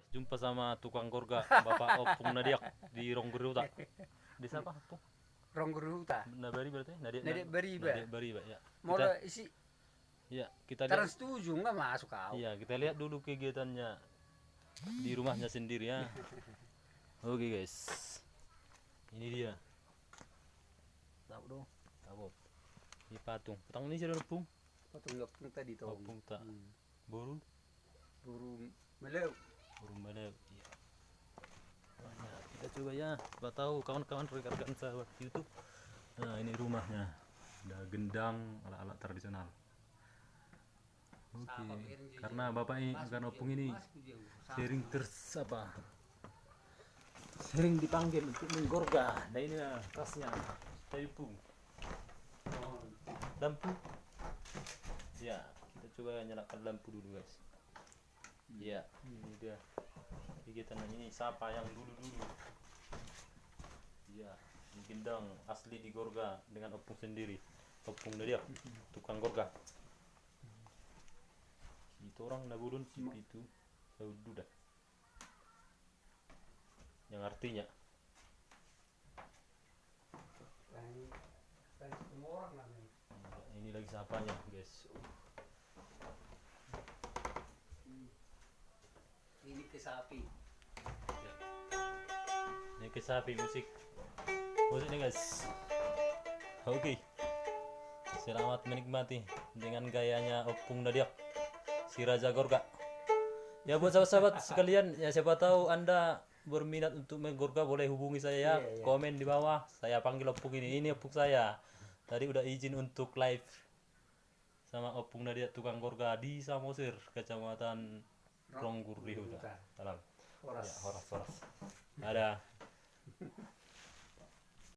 Jumpa sama tukang gorga Bapak Opung Nadiak di Rongguruta. Desa apa Opung? Rongguruta. Nabari berarti? Nadik Bariba. Nadik Bari, Pak, ya. Mola isi Ya, kita lihat. terus setuju nggak masuk kau. Iya, kita lihat dulu kegiatannya di rumahnya sendiri ya. Oke, guys. Ini dia. Tahu dong. Tahu. Ini patung. Patung ini sudah Opung. Patung Opung tadi tuh. Opung tak. Buru Meleu. Melew. Iya. Nah, kita coba ya. Coba tahu kawan-kawan rekan-rekan sahabat YouTube. Nah, ini rumahnya. Ada gendang ala-ala tradisional. Oke. Karena Bapak ini, karena Opung ini sering sering dipanggil untuk menggorga. Nah, ini tasnya. Opung. Lampu. Ya, kita coba nyalakan lampu dulu, guys. Ya, ini dia kegiatan ini sapa yang dulu-dulu. Ya, ini gendang asli di Gorga dengan Opung sendiri. Opung dia tukang Gorga. Itu orang Nabulun sih itu Saududa. Yang artinya ini lagi sapanya, guys. Ini ke sapi. Ya. Ini ke sapi musik nih, guys. Oke. Selamat menikmati dengan gayanya Opung Nadiak, si Raja Gorga. Ya, buat sahabat-sahabat sekalian, ya siapa tahu Anda berminat untuk menggorga boleh hubungi saya ya. Iya. Komen di bawah. Saya panggil Opung ini. Ini Opung saya. Tadi udah izin untuk live sama Opung Nadiak tukang gorga di Samosir, Kecamatan Ronggur Rihuta. Salam. Horas. Ya, horas. Ada